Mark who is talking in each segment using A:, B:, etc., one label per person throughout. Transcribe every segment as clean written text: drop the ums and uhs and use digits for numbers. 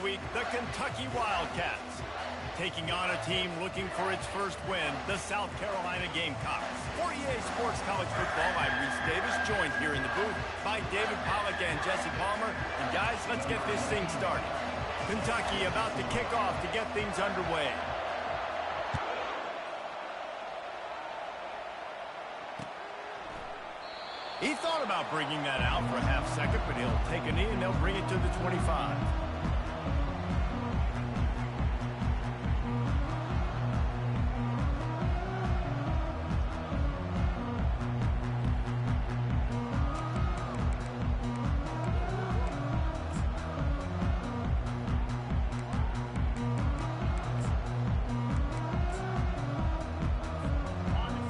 A: week, the Kentucky Wildcats. Taking on a team looking for its first win, the South Carolina Gamecocks. For EA Sports College Football, I'm Reese Davis, joined here in the booth by David Pollack and Jesse Palmer. And guys, let's get this thing started. Kentucky about to kick off to get things underway. He thought about bringing that out for a half second, but he'll take a knee and they'll bring it to the 25.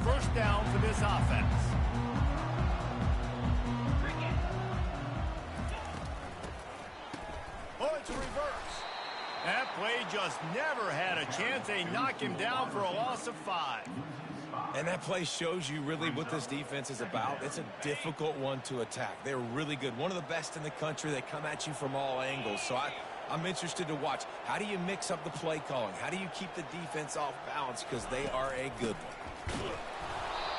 A: First down for this offense. Oh, it's a reverse. That play just never had a chance. They knock him down for a loss of 5.
B: And that play shows you really what this defense is about. It's a difficult one to attack. They're really good. One of the best in the country. They come at you from all angles. So I'm interested to watch. How do you mix up the play calling? How do you keep the defense off balance? Because they are a good one.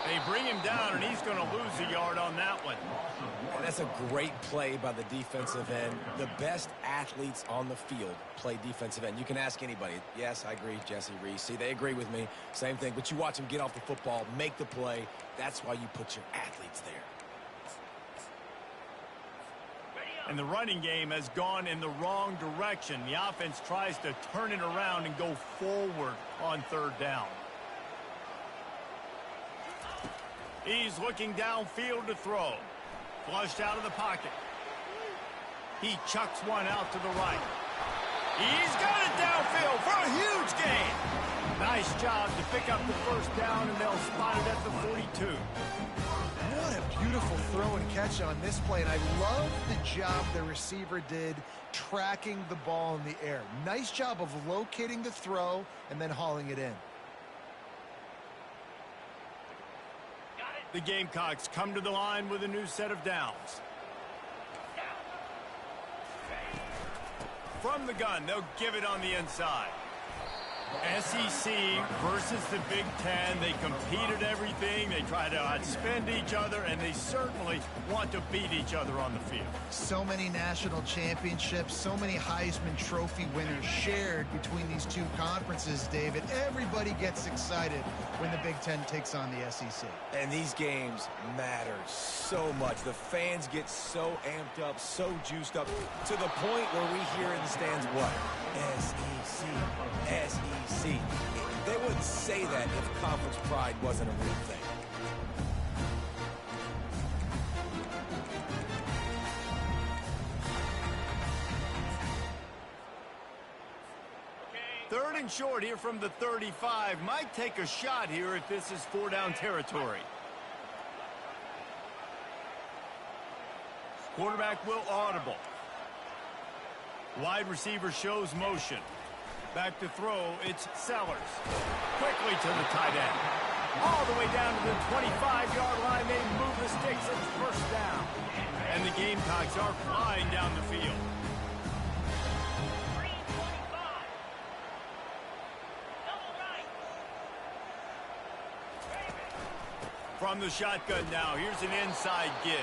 A: They bring him down, and he's going to lose a yard on that one.
B: And that's a great play by the defensive end. The best athletes on the field play defensive end. You can ask anybody. Yes, I agree, Jesse, Reese. See, they agree with me. Same thing. But you watch them get off the football, make the play. That's why you put your athletes there.
A: And the running game has gone in the wrong direction. The offense tries to turn it around and go forward on third down. He's looking downfield to throw. Flushed out of the pocket. He chucks one out to the right. He's got it downfield for a huge gain. Nice job to pick up the first down, and they'll spot it at the 42.
C: What a beautiful throw and catch on this play, and I love the job the receiver did tracking the ball in the air. Nice job of locating the throw and then hauling it in.
A: The Gamecocks come to the line with a new set of downs. From the gun, they'll give it on the inside. SEC versus the Big Ten. They compete at everything. They try to outspend each other, and they certainly want to beat each other on the field.
C: So many national championships, so many Heisman Trophy winners shared between these two conferences, David. Everybody gets excited when the Big Ten takes on the SEC.
B: And these games matter so much. The fans get so amped up, so juiced up, to the point where we hear in the stands what? SEC, SEC. They wouldn't say that if conference pride wasn't a real thing.
A: Third and short here from the 35. Might take a shot here if this is 4-down territory. Quarterback will audible. Wide receiver shows motion. Back to throw, it's Sellers. Quickly to the tight end. All the way down to the 25-yard line. They move the sticks. It's first down. And the Gamecocks are flying down the field. From the shotgun now, here's an inside give.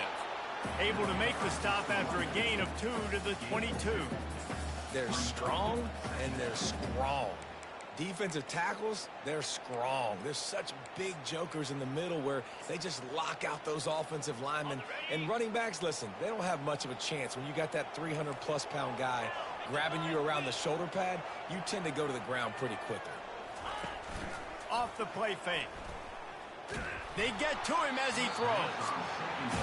A: Able to make the stop after a gain of 2 to the 22.
B: They're strong and they're strong. Defensive tackles, they're strong. There's such big jokers in the middle where they just lock out those offensive linemen. And running backs, listen, they don't have much of a chance. When you got that 300-plus pound guy grabbing you around the shoulder pad, you tend to go to the ground pretty quicker.
A: Off the play fake. They get to him as he throws.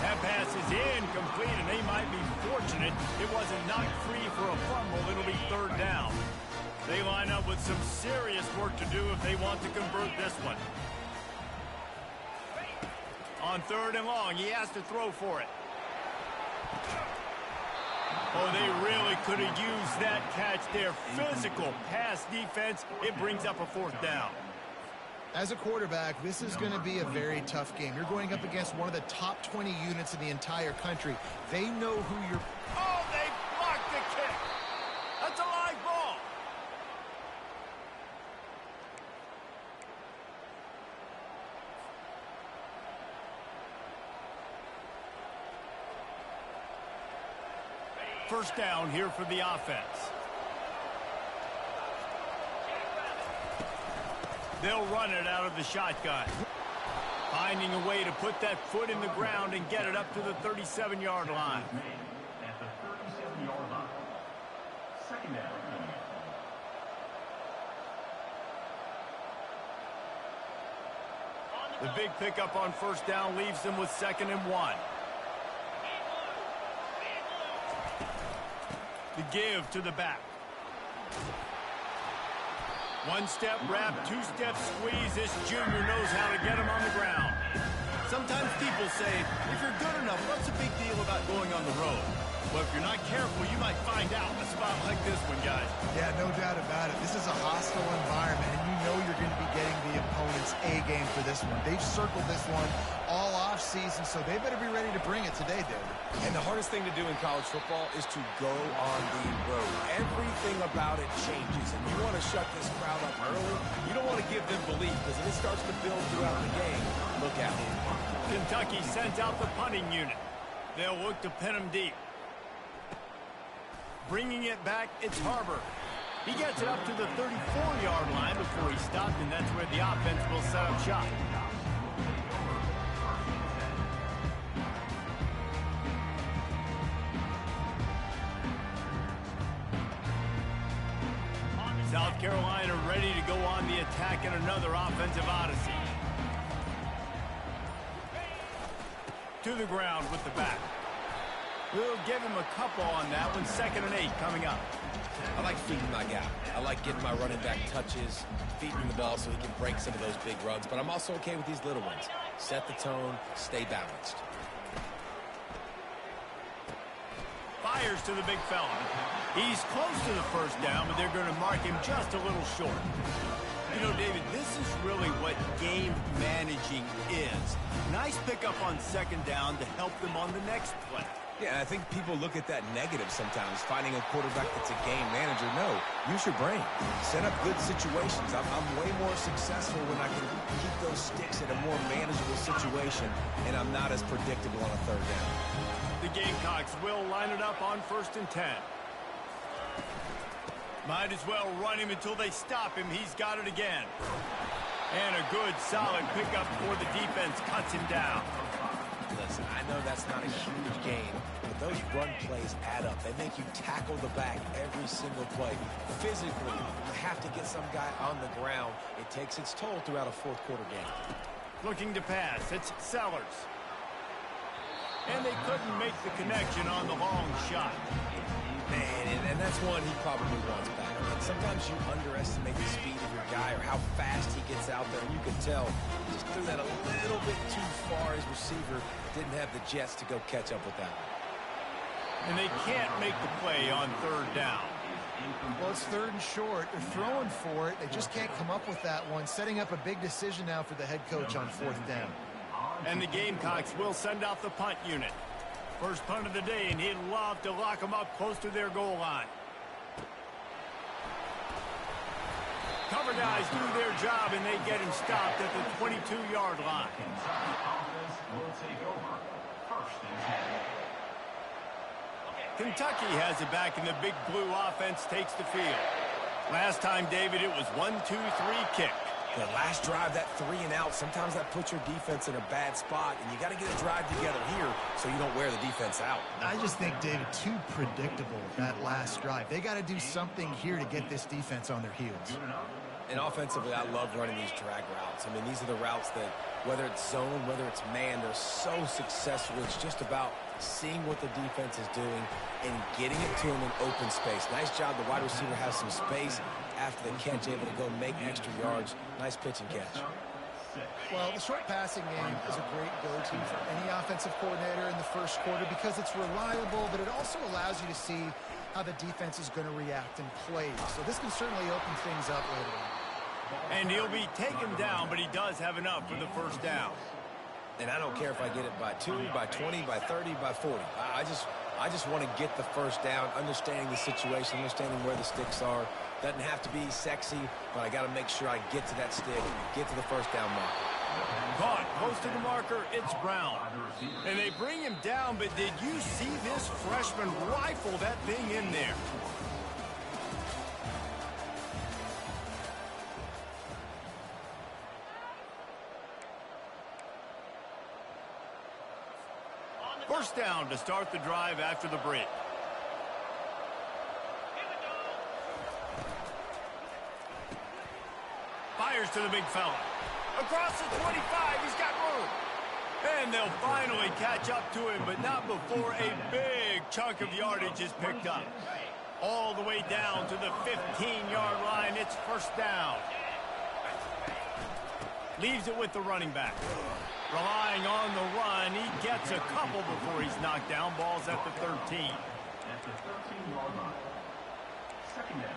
A: That pass is incomplete, and they might be fortunate it wasn't knocked free for a fumble. It'll be third down. They line up with some serious work to do if they want to convert this one. On third and long, he has to throw for it. Oh, they really could have used that catch there. Physical pass defense. It brings up a fourth down.
C: As a quarterback, this is going to be a very tough game. You're going up against one of the top 20 units in the entire country. They know who you're...
A: Oh, they blocked the kick. That's a live first down here for the offense. They'll run it out of the shotgun. Finding a way to put that foot in the ground and get it up to the 37-yard line.
D: At the 37-yard line. Second down.
A: The big pickup on first down leaves them with 2nd and 1. The give to the back. One-step wrap, two-step squeeze. This junior knows how to get him on the ground. Sometimes people say, if you're good enough, what's the big deal about going on the road? Well, if you're not careful, you might find out in a spot like this one, guys.
C: Yeah, no doubt about it. This is a hostile environment, and you know you're going to be getting the opponent's A game for this one. They've circled this one all off season, so they better be ready to bring it today, David.
B: And the hardest thing to do in college football is to go on the road. Everything about it changes, and you want to shut this crowd up early. You don't want to give them belief, because if it starts to build throughout the game, look out.
A: Kentucky sends out the punting unit. They'll look to pin them deep. Bringing it back, it's Harbor. He gets it up to the 34-yard line before he stopped, and that's where the offense will set up shop. South Carolina ready to go on the attack in another offensive odyssey. To the ground with the back. We'll give him a couple on that one. 2nd and 8 coming up.
B: I like feeding my guy. I like getting my running back touches, feeding the ball so he can break some of those big runs. But I'm also okay with these little ones. Set the tone, stay balanced.
A: Fires to the big fella. He's close to the first down, but they're going to mark him just a little short. You know, David, this is really what game managing is. Nice pickup on 2nd down to help them on the next play.
B: Yeah, I think people look at that negative sometimes, finding a quarterback that's a game manager. No, use your brain. Set up good situations. I'm way more successful when I can keep those sticks in a more manageable situation, and I'm not as predictable on a 3rd down.
A: The Gamecocks will line it up on 1st and 10. Might as well run him until they stop him. He's got it again. And a good, solid pickup for the defense cuts him down.
B: Listen, I know that's not a huge gain, but those run plays add up. They make you tackle the back every single play. Physically, you have to get some guy on the ground. It takes its toll throughout a 4th quarter game.
A: Looking to pass. It's Sellers. And they couldn't make the connection on the long shot.
B: Man, and that's one he probably wants back. I mean, sometimes you underestimate the speed of your guy or how fast he gets out there, and you can tell he just threw that a little bit too far. His receiver didn't have the jets to go catch up with that one.
A: And they can't make the play on 3rd down.
C: Well, it's 3rd and short. They're throwing for it. They just can't come up with that one. Setting up a big decision now for the head coach on 4th down.
A: And the Gamecocks will send out the punt unit. First punt of the day, and he'd love to lock them up close to their goal line. Cover guys do their job, and they get him stopped at the 22-yard line. Kentucky has it back, and the Big Blue offense takes the field. Last time, David, it was 1-2-3 kick.
B: The last drive, that 3 and out, sometimes that puts your defense in a bad spot, and you got to get a drive together here so you don't wear the defense out.
C: I just think, David, too predictable, that last drive. They got to do something here to get this defense on their heels.
B: And offensively, I love running these drag routes. I mean, these are the routes that, whether it's zone, whether it's man, they're so successful. It's just about seeing what the defense is doing and getting it to them in open space. Nice job. The wide receiver has some space after the catch, able to go make extra yards. Nice pitch and catch.
C: Well, the short passing game is a great go-to for any offensive coordinator in the first quarter because it's reliable, but it also allows you to see how the defense is going to react and play. So this can certainly open things up later on.
A: And he'll be taken down, but he does have enough for the first down.
B: And I don't care if I get it by 2, by 20, by 30, by 40. I just want to get the first down, understanding the situation, understanding where the sticks are. Doesn't have to be sexy, but I got to make sure I get to that stick, get to the first down mark.
A: Caught close to the marker, it's Brown. And they bring him down, but did you see this freshman rifle that thing in there? First down to start the drive after the break. Fires to the big fella. Across the 25, he's got room. And they'll finally catch up to him, but not before a big chunk of yardage is picked up. All the way down to the 15-yard line, it's first down. Leaves it with the running back. Relying on the run, he gets a couple before he's knocked down. Ball's at the 13.
D: At the 13-yard line. Second down.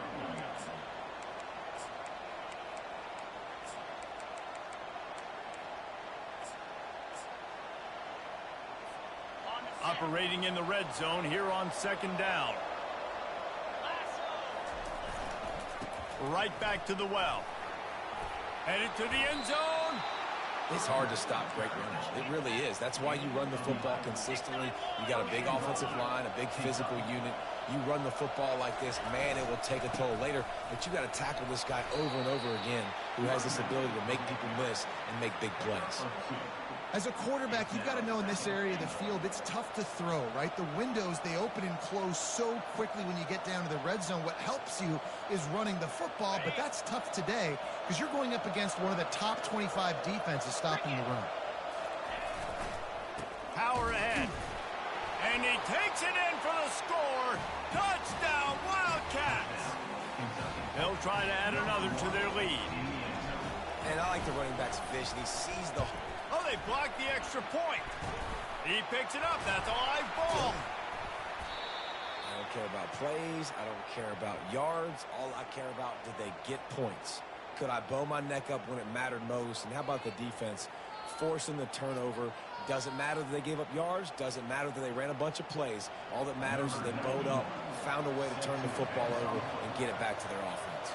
A: Operating in the red zone here on second down. Right back to the well. Headed to the end zone.
B: It's hard to stop great runners. It really is. That's why you run the football consistently. You got a big offensive line, a big physical unit. You run the football like this, man, it will take a toll later. But you got to tackle this guy over and over again who has this ability to make people miss and make big plays.
C: As a quarterback, you've got to know in this area of the field, it's tough to throw, right? The windows, they open and close so quickly when you get down to the red zone. What helps you is running the football, but that's tough today because you're going up against one of the top 25 defenses stopping the run.
A: Power ahead. And he takes it in for the score. Touchdown, Wildcats. They'll try to add another to their lead.
B: And I like the running back's vision. He sees the...
A: Oh, they blocked the extra point. He picks it up. That's a live ball.
B: I don't care about plays. I don't care about yards. All I care about, did they get points? Could I bow my neck up when it mattered most? And how about the defense? Forcing the turnover. Doesn't matter that they gave up yards. Doesn't matter that they ran a bunch of plays. All that matters is they bowed up, found a way to turn the football over, and get it back to their offense.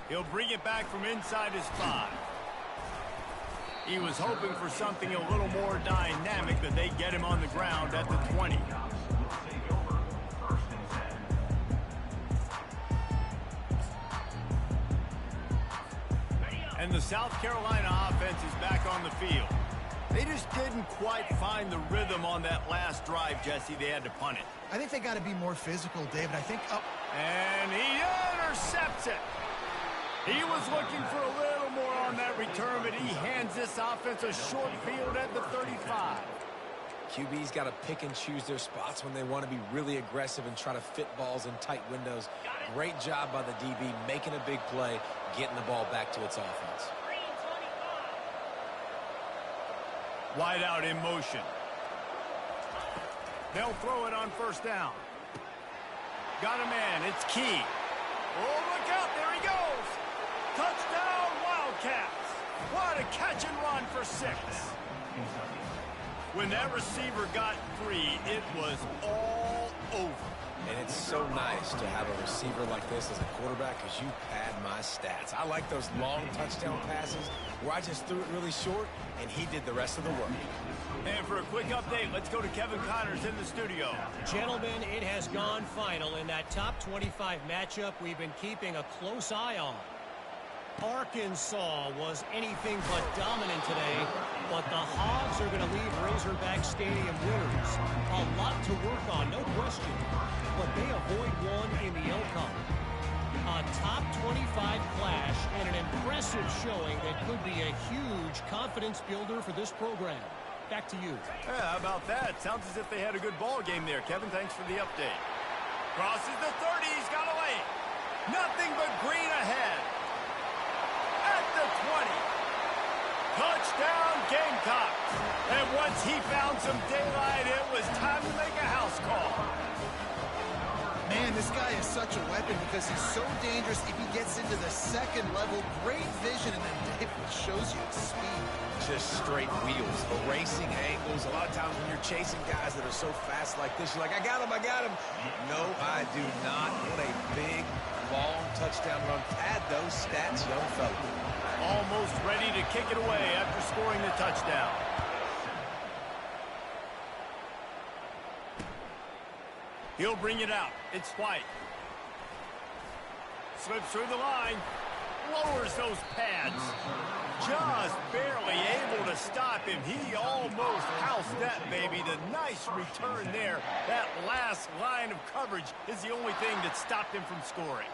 A: He'll bring it back from inside his 5. He was hoping for something a little more dynamic, but they get him on the ground at the 20. And the South Carolina offense is back on the field. They just didn't quite find the rhythm on that last drive, Jesse. They had to punt it.
C: I think they got to be more physical, David. I think up.
A: And he intercepts it. He was looking for a little more on that return, but he hands this offense a short field at the 35.
B: QB's got to pick and choose their spots when they want to be really aggressive and try to fit balls in tight windows. Great job by the DB making a big play, getting the ball back to its offense.
A: Wide out in motion. They'll throw it on first down. Got a man. It's Key. Oh, look out. There he goes. Touchdown, Wildcats. What a catch and run for 6. When that receiver got free, it was all over.
B: And it's so nice to have a receiver like this as a quarterback because you pad my stats. I like those long touchdown passes where I just threw it really short and he did the rest of the work.
A: And for a quick update, let's go to Kevin Connors in the studio.
E: Gentlemen, it has gone final in that top 25 matchup we've been keeping a close eye on. Arkansas was anything but dominant today, but the Hogs are going to leave Razorback Stadium winners. A lot to work on, no question, but they avoid one in the L-Cup. A top 25 clash and an impressive showing that could be a huge confidence builder for this program. Back to you.
A: Yeah, how about that? Sounds as if they had a good ball game there. Kevin, thanks for the update. Crosses the 30. He's got away. Nothing but green ahead. At the 20. Touchdown, Gamecocks. And once he found some daylight, it was time to make a house call.
C: Man, this guy is such a weapon because he's so dangerous if he gets into the second level. Great vision, and then Dave shows you the speed.
B: Just straight wheels, erasing angles. A lot of times when you're chasing guys that are so fast like this, you're like, I got him, I got him. No, I do not. What a big, long touchdown run. Pad those stats, young fella.
A: Almost ready to kick it away after scoring the touchdown. He'll bring it out. It's White. Slips through the line. Lowers those pads. Just barely able to stop him. He almost housed that baby. The nice return there. That last line of coverage is the only thing that stopped him from scoring.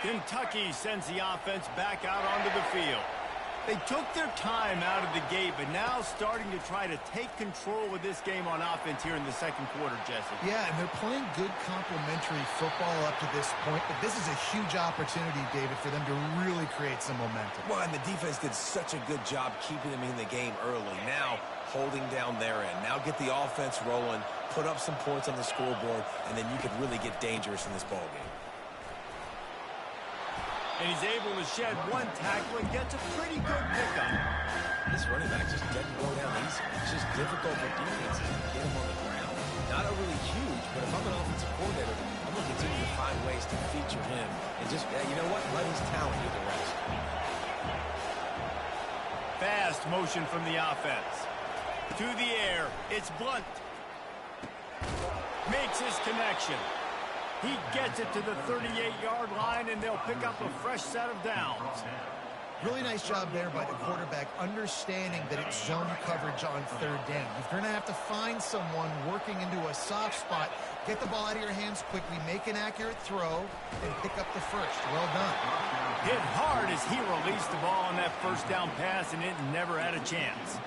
A: Kentucky sends the offense back out onto the field. They took their time out of the gate, but now starting to try to take control of this game on offense here in the second quarter, Jesse.
C: Yeah, and they're playing good complementary football up to this point, but this is a huge opportunity, David, for them to really create some momentum.
B: Well, and the defense did such a good job keeping them in the game early. Now, holding down their end. Now get the offense rolling, put up some points on the scoreboard, and then you could really get dangerous in this ballgame.
A: And he's able to shed one tackle and gets a pretty good pickup.
B: This running back just doesn't go down easy. It's just difficult for defenses to get him on the ground. Not overly huge, but if I'm an offensive coordinator, I'm going to continue to find ways to feature him. And just, you know what? Let his talent do the rest.
A: Fast motion from the offense. To the air. It's Blunt. Makes his connection. He gets it to the 38-yard line, and they'll pick up a fresh set of downs.
C: Really nice job there by the quarterback, understanding that it's zone coverage on third down. You're going to have to find someone working into a soft spot, get the ball out of your hands quickly, make an accurate throw, and pick up the first. Well done.
A: Hit hard as he released the ball on that first down pass, and it never had a chance.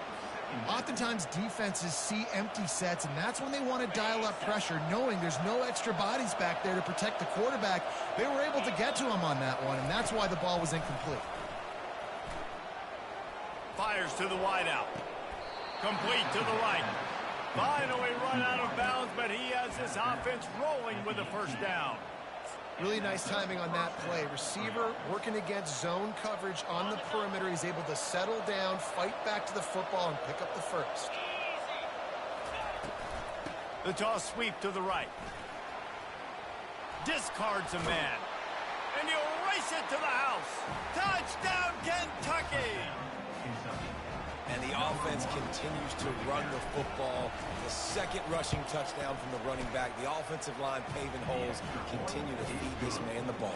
C: Oftentimes defenses see empty sets, and that's when they want to dial up pressure, knowing there's no extra bodies back there to protect the quarterback. They were able to get to him on that one, and that's why the ball was incomplete.
A: Fires to the wideout. Complete to the right. Finally run out of bounds, but he has this offense rolling with a first down.
C: Really nice timing on that play. Receiver working against zone coverage on the perimeter. He's able to settle down, fight back to the football, and pick up the first.
A: The toss sweep to the right. Discards a man. And he'll race it to the house. Touchdown, Kentucky!
B: And the offense continues to run the football. The second rushing touchdown from the running back. The offensive line paving holes. Continue to feed this man the ball.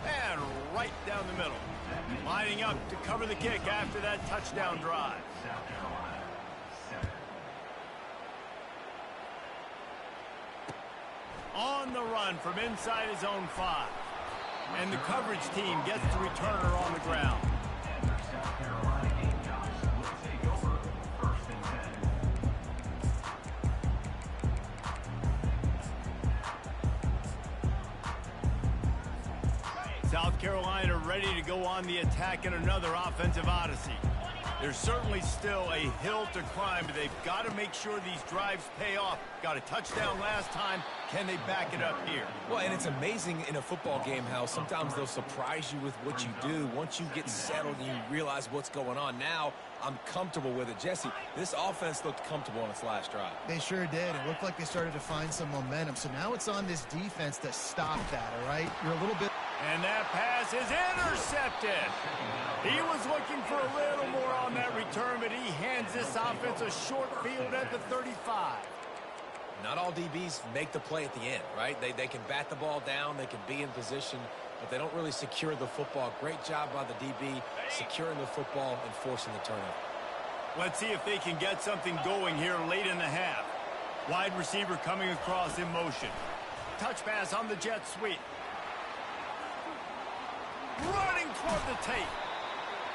A: And right down the middle. Lining up to cover the kick after that touchdown drive. On the run from inside his own 5. And the coverage team gets the returner on the ground. South Carolina ready to go on the attack in another offensive odyssey. There's certainly still a hill to climb, but they've got to make sure these drives pay off. Got a touchdown last time. Can they back it up here?
B: Well, and it's amazing in a football game how sometimes they'll surprise you with what you do. Once you get settled and you realize what's going on, now I'm comfortable with it. Jesse, this offense looked comfortable on its last drive.
C: They sure did. It looked like they started to find some momentum. So now it's on this defense to stop that, all right? You're a little bit...
A: And that pass is intercepted. He was looking for a little more on that return, but he hands this offense a short field at the 35.
B: Not all DBs make the play at the end, right? They can bat the ball down, they can be in position, but they don't really secure the football. Great job by the DB securing the football and forcing the turnover.
A: Let's see if they can get something going here late in the half. Wide receiver coming across in motion. Touch pass on the jet sweep. Running toward the tape.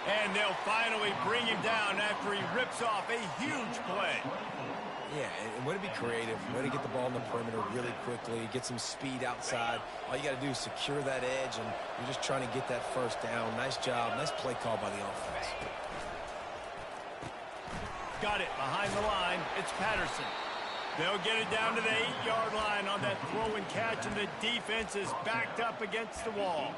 A: And they'll finally bring him down after he rips off a huge play.
B: Yeah, and way to be creative, way to get the ball in the perimeter really quickly, get some speed outside. All you got to do is secure that edge, and you're just trying to get that first down. Nice job. Nice play call by the offense.
A: Got it behind the line. It's Patterson. They'll get it down to the 8-yard line on that throw and catch, and the defense is backed up against the wall.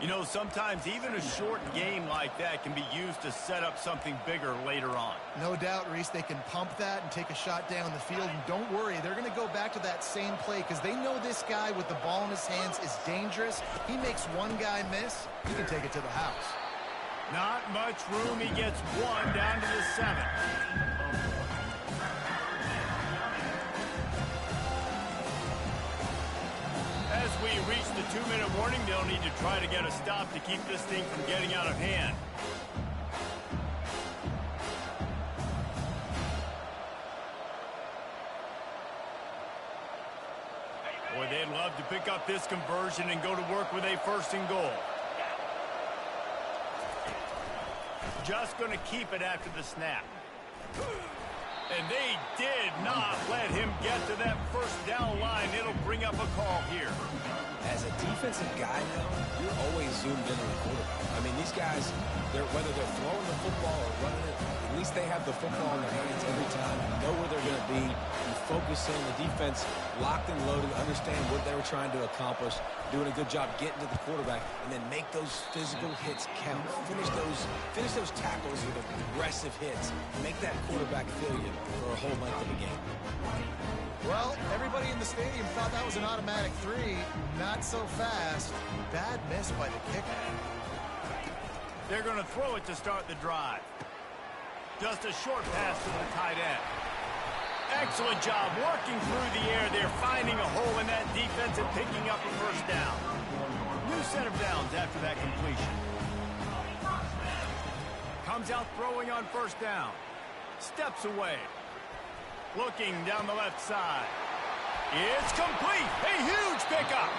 A: You know, sometimes even a short game like that can be used to set up something bigger later on.
C: No doubt, Reese, they can pump that and take a shot down the field. And don't worry, they're going to go back to that same play because they know this guy with the ball in his hands is dangerous. He makes one guy miss, he can take it to the house.
A: Not much room. He gets one down to the 7. As we reach the 2-minute warning, they'll need to try to get a stop to keep this thing from getting out of hand. Boy, they'd love to pick up this conversion and go to work with a 1st and goal. Just going to keep it after the snap. And they did not let him get to that 1st down line. It'll bring up a call here.
B: As a defensive guy now, you're always zoomed in on the quarterback. I mean, these guys, whether they're throwing the football or running it, at least they have the football in their hands every time. You know where they're going to be. You focus in. The defense locked and loaded, understand what they were trying to accomplish, doing a good job getting to the quarterback, and then make those physical hits count. Finish those tackles with aggressive hits. Make that quarterback feel you for a whole length of the game.
C: Well, everybody in the stadium thought that was an automatic 3. Not so fast. Bad miss by the kicker.
A: They're going to throw it to start the drive. Just a short pass to the tight end. Excellent job working through the air. They're finding a hole in that defense and picking up a 1st down. New set of downs after that completion. Comes out throwing on 1st down. Steps away. Looking down the left side. It's complete. A huge pickup.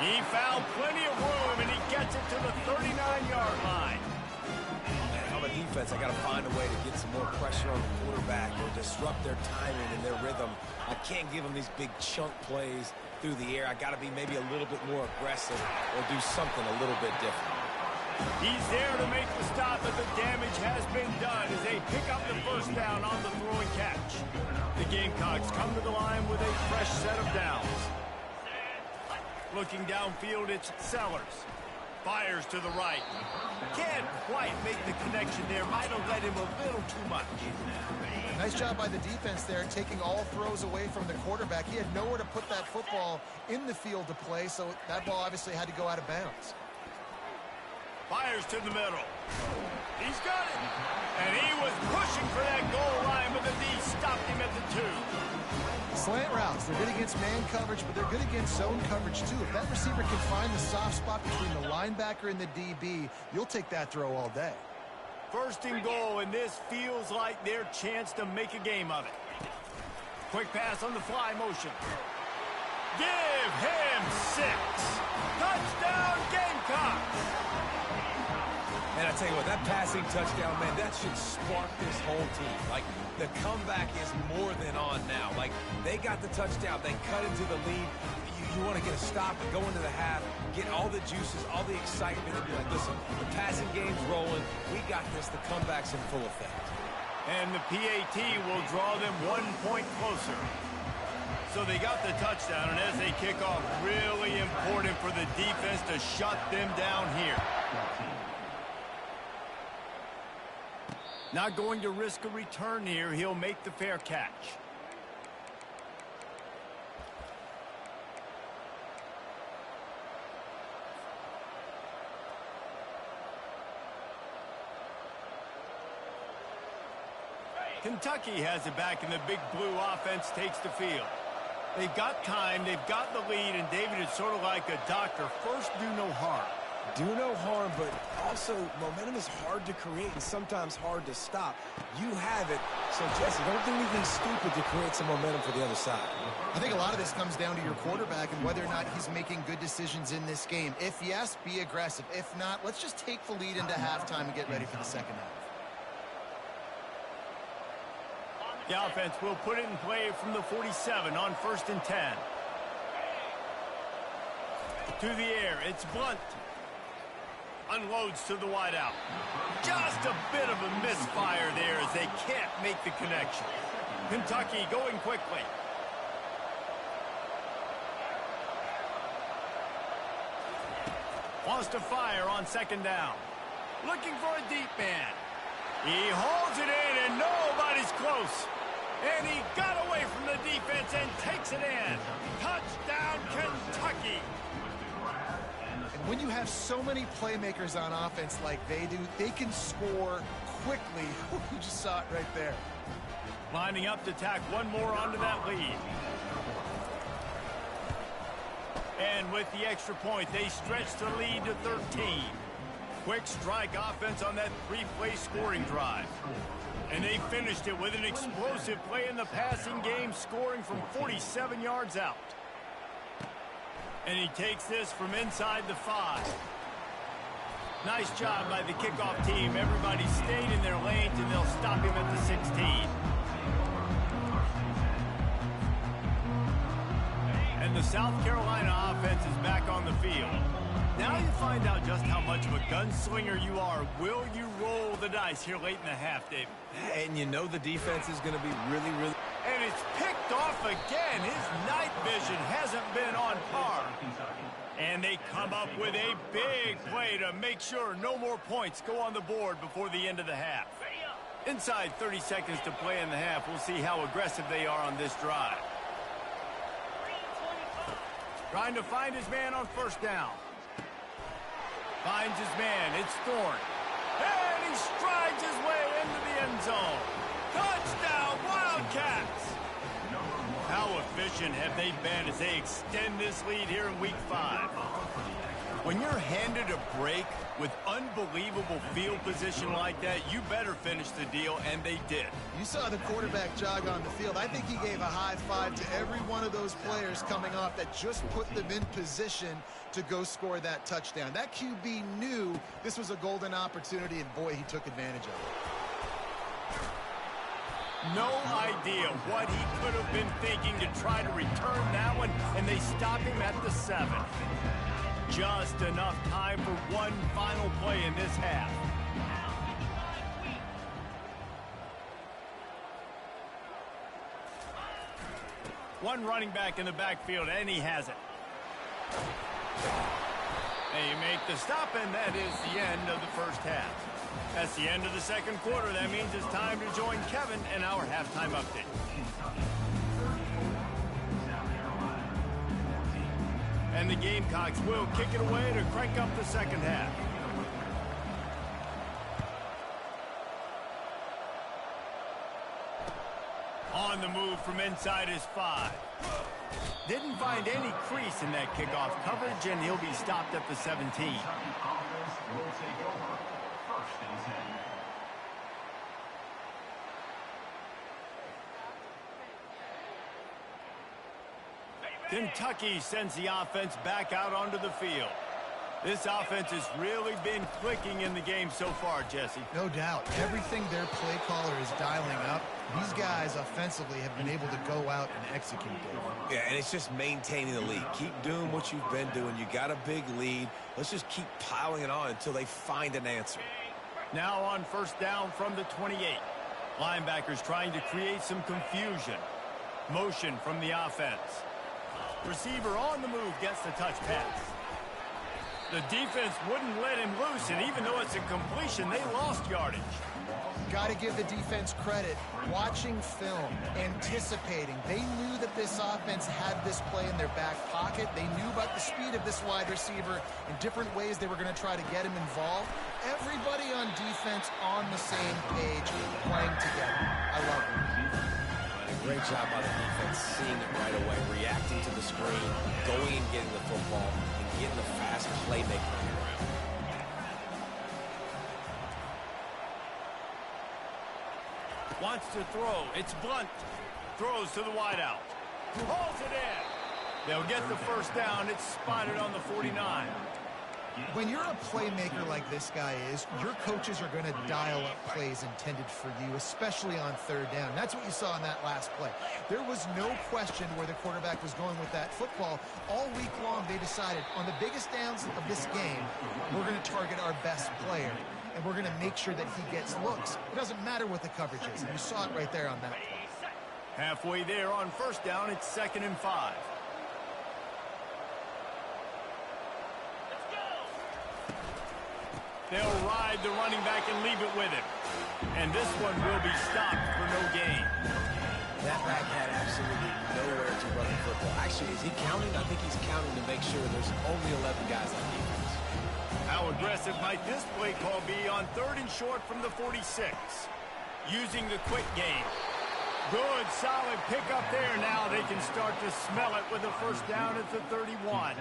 A: He found plenty of room, and he gets it to the 39-yard line.
B: On the defense, I got to find a way to get some more pressure on the quarterback or disrupt their timing and their rhythm. I can't give them these big chunk plays through the air. I got to be maybe a little bit more aggressive or do something a little bit different.
A: He's there to make the stop, but the damage has been done as they pick up the 1st down on the throw and catch. The Gamecocks come to the line with a fresh set of downs. Looking downfield, it's Sellers. Fires to the right. Can't quite make the connection there. Might have let him a little too much.
C: Nice job by the defense there, taking all throws away from the quarterback. He had nowhere to put that football in the field to play, so that ball obviously had to go out of bounds.
A: Fires to the middle. He's got it. And he was pushing for that goal line, but the D stopped him at the 2.
C: Slant routes, they're good against man coverage, but they're good against zone coverage too. If that receiver can find the soft spot between the linebacker and the DB, you'll take that throw all day.
A: 1st and goal, and this feels like their chance to make a game of it. Quick pass on the fly motion. Give him 6. Touchdown, Gamecocks!
B: And I tell you what, that passing touchdown, man, that should spark this whole team. Like, the comeback is more than on now. Like, they got the touchdown. They cut into the lead. You want to get a stop and go into the half, get all the juices, all the excitement, and be like, listen, the passing game's rolling. We got this. The comeback's in full effect.
A: And the PAT will draw them 1 point closer. So they got the touchdown, and as they kick off, really important for the defense to shut them down here. Not going to risk a return here. He'll make the fair catch. Kentucky has it back, and the Big Blue offense takes the field. They've got time, they've got the lead, and David is sort of like a doctor. First, do no harm.
B: Do no harm, but also momentum is hard to create and sometimes hard to stop. You have it, so Jesse, don't do anything stupid to create some momentum for the other side.
C: I think a lot of this comes down to your quarterback and whether or not he's making good decisions in this game. If yes, be aggressive. If not, let's just take the lead into halftime and get ready for the second half.
A: The offense will put it in play from the 47 on 1st and 10. To the air, it's Blunt. Unloads to the wideout. Just a bit of a misfire there as they can't make the connection. Kentucky going quickly. Wants to fire on 2nd down. Looking for a deep man. He hauls it in and nobody's close. And he got away from the defense and takes it in. Touchdown, Kentucky.
C: And when you have so many playmakers on offense like they do, they can score quickly. You just saw it right there.
A: Lining up to tack one more onto that lead. And with the extra point, they stretch the lead to 13. Quick strike offense on that 3-play scoring drive. And they finished it with an explosive play in the passing game, scoring from 47 yards out. And he takes this from inside the 5. Nice job by the kickoff team. Everybody stayed in their lanes, and they'll stop him at the 16. And the South Carolina offense is back on the field. Now you find out just how much of a gunslinger you are. Will you roll the dice here late in the half, David?
B: And you know the defense is going to be really...
A: And it's picked off again. His night vision hasn't been on par. And they come up with a big play to make sure no more points go on the board before the end of the half. Inside 30 seconds to play in the half, we'll see how aggressive they are on this drive. Trying to find his man on 1st down. Finds his man. It's Thorne. And he strides his way into the end zone. Touchdown, Wildcats! How efficient have they been as they extend this lead here in Week 5? When you're handed a break with unbelievable field position like that, you better finish the deal, and they did.
C: You saw the quarterback jog on the field. I think he gave a high five to every one of those players coming off that just put them in position to go score that touchdown. That QB knew this was a golden opportunity, and boy, he took advantage of it.
A: No idea what he could have been thinking to try to return that one, and they stop him at the 7. Just enough time for one final play in this half. One running back in the backfield, and he has it. They make the stop, and that is the end of the first half. That's the end of the 2nd quarter. That means it's time to join Kevin in our halftime update. And the Gamecocks will kick it away to crank up the 2nd half. On the move from inside his 5. Didn't find any crease in that kickoff coverage, and he'll be stopped at the 17. Kentucky sends the offense back out onto the field. This offense has really been clicking in the game so far, Jesse.
C: No doubt. Everything their play caller is dialing up, these guys offensively have been able to go out and execute.
B: Yeah, and it's just maintaining the lead. Keep doing what you've been doing. You got a big lead. Let's just keep piling it on until they find an answer.
A: Now on 1st down from the 28. Linebackers trying to create some confusion. Motion from the offense. Receiver on the move gets the touch pass. The defense wouldn't let him loose, and even though it's a completion, they lost yardage.
C: Got to give the defense credit. Watching film, anticipating. They knew that this offense had this play in their back pocket. They knew about the speed of this wide receiver and different ways they were going to try to get him involved. Everybody on defense on the same page, playing together. I love it.
B: Great job by the defense, seeing it right away, reacting to the screen, going and getting the football, and getting the fast playmaker around.
A: Wants to throw. It's Blunt. Throws to the wideout. Hauls it in. They'll get the 1st down. It's spotted on the 49.
C: When you're a playmaker like this guy is, your coaches are going to dial up plays intended for you, especially on third down. That's what you saw in that last play. There was no question where the quarterback was going with that football. All week long, they decided on the biggest downs of this game, we're going to target our best player, and we're going to make sure that he gets looks. It doesn't matter what the coverage is, and you saw it right there on that play.
A: Halfway there on first down, it's 2nd and 5. They'll ride the running back and leave it with him. And this one will be stopped for no gain.
B: That back had absolutely nowhere to run the football. Actually, is he counting? I think he's counting to make sure there's only 11 guys on defense.
A: How aggressive might this play call be on 3rd and short from the 46? Using the quick game. Good, solid pickup there. Now they can start to smell it with a first down at the 31.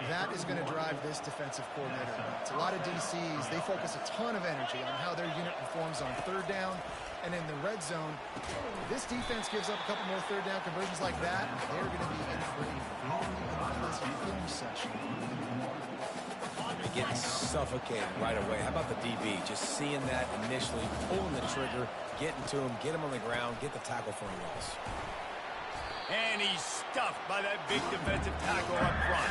C: That is going to drive this defensive coordinator nuts. A lot of DCs, they focus a ton of energy on how their unit performs on third down and in the red zone. This defense gives up a couple more third down conversions like that. They're going to be in for a very unpleasant film session.
B: Getting suffocated right away. How about the DB? Just seeing that initially, pulling the trigger, getting to him, get him on the ground, get the tackle for a loss.
A: And he's stuffed by that big defensive tackle up front.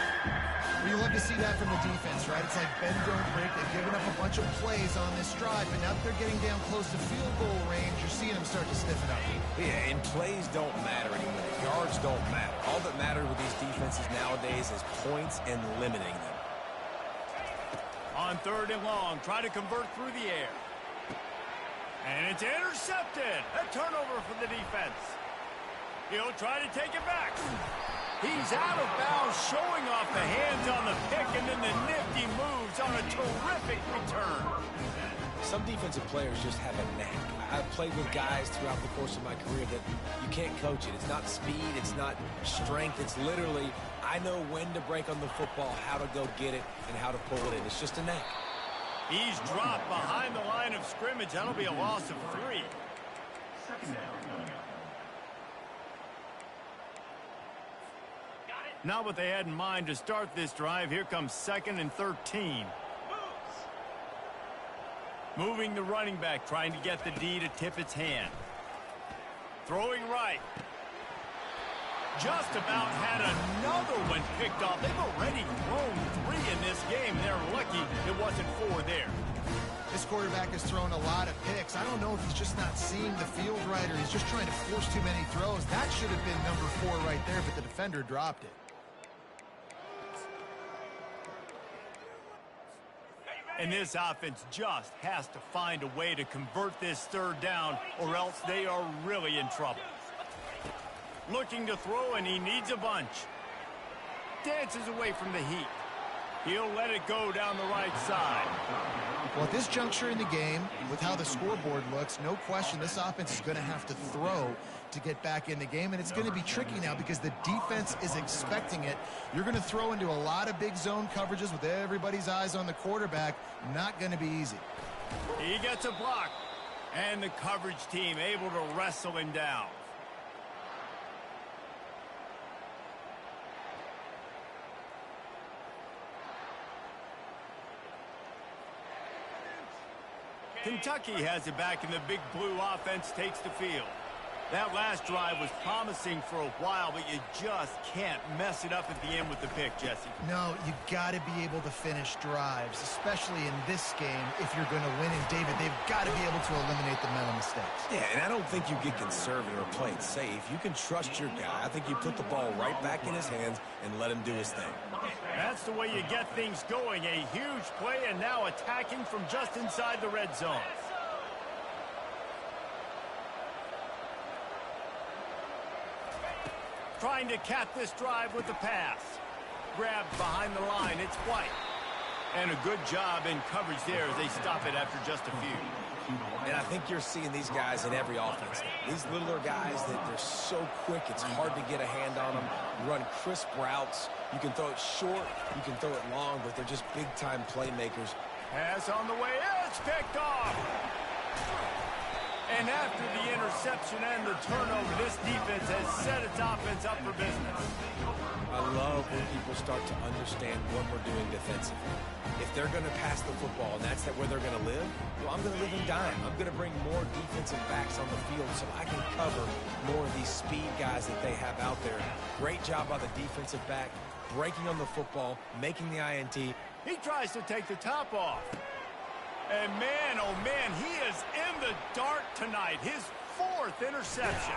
C: You love to see that from the defense, right? It's like bend, don't break. They've given up a bunch of plays on this drive, but now that they're getting down close to field goal range, you're seeing them start to stiffen up.
B: Yeah, and plays don't matter anymore. Yards don't matter. All that matters with these defenses nowadays is points and limiting them.
A: On 3rd and long, try to convert through the air. And it's intercepted. A turnover for the defense. He'll try to take it back. He's out of bounds, showing off the hands on the pick, and then the nifty moves on a terrific return.
B: Some defensive players just have a knack. I've played with guys throughout the course of my career that you can't coach it. It's not speed, it's not strength. It's literally, I know when to break on the football, how to go get it, and how to pull it in. It's just a knack.
A: He's dropped behind the line of scrimmage. That'll be a loss of 3. Not what they had in mind to start this drive. Here comes 2nd and 13. Moving the running back, trying to get the D to tip its hand. Throwing right. Just about had another one picked off. They've already thrown 3 in this game. They're lucky it wasn't 4 there.
C: This quarterback has thrown a lot of picks. I don't know if he's just not seeing the field right or he's just trying to force too many throws. That should have been number 4 right there, but the defender dropped it.
A: And this offense just has to find a way to convert this 3rd down, or else they are really in trouble. Looking to throw, and he needs a bunch. Dances away from the heat. He'll let it go down the right side.
C: Well, at this juncture in the game, with how the scoreboard looks, no question this offense is going to have to throw to get back in the game, and it's going to be tricky now because the defense is expecting it. You're going to throw into a lot of big zone coverages with everybody's eyes on the quarterback. Not going to be easy.
A: He gets a block, and the coverage team able to wrestle him down. Kentucky has it back, and the Big Blue offense takes the field. That last drive was promising for a while, but you just can't mess it up at the end with the pick, Jesse.
C: No, you got to be able to finish drives, especially in this game if you're going to win. And, David, they've got to be able to eliminate the mental mistakes.
B: Yeah, and I don't think you get conservative or play it safe. You can trust your guy. I think you put the ball right back in his hands and let him do his thing.
A: That's the way you get things going. A huge play, and now attacking from just inside the red zone. Trying to cap this drive with the pass. Grabbed behind the line. It's White. And a good job in coverage there as they stop it after just a few.
B: And I think you're seeing these guys in every offense. These littler guys, that they're so quick, it's hard to get a hand on them. Run crisp routes. You can throw it short, you can throw it long, but they're just big-time playmakers.
A: Pass on the way. It's picked off. And after the interception and the turnover, this defense has set its offense up for business.
B: I love when people start to understand what we're doing defensively. If they're going to pass the football and that's where they're going to live, well, I'm going to live and dime. I'm going to bring more defensive backs on the field so I can cover more of these speed guys that they have out there. Great job by the defensive back, breaking on the football, making the INT.
A: He tries to take the top off. And man, oh man, he is in the dark tonight. His 4th interception.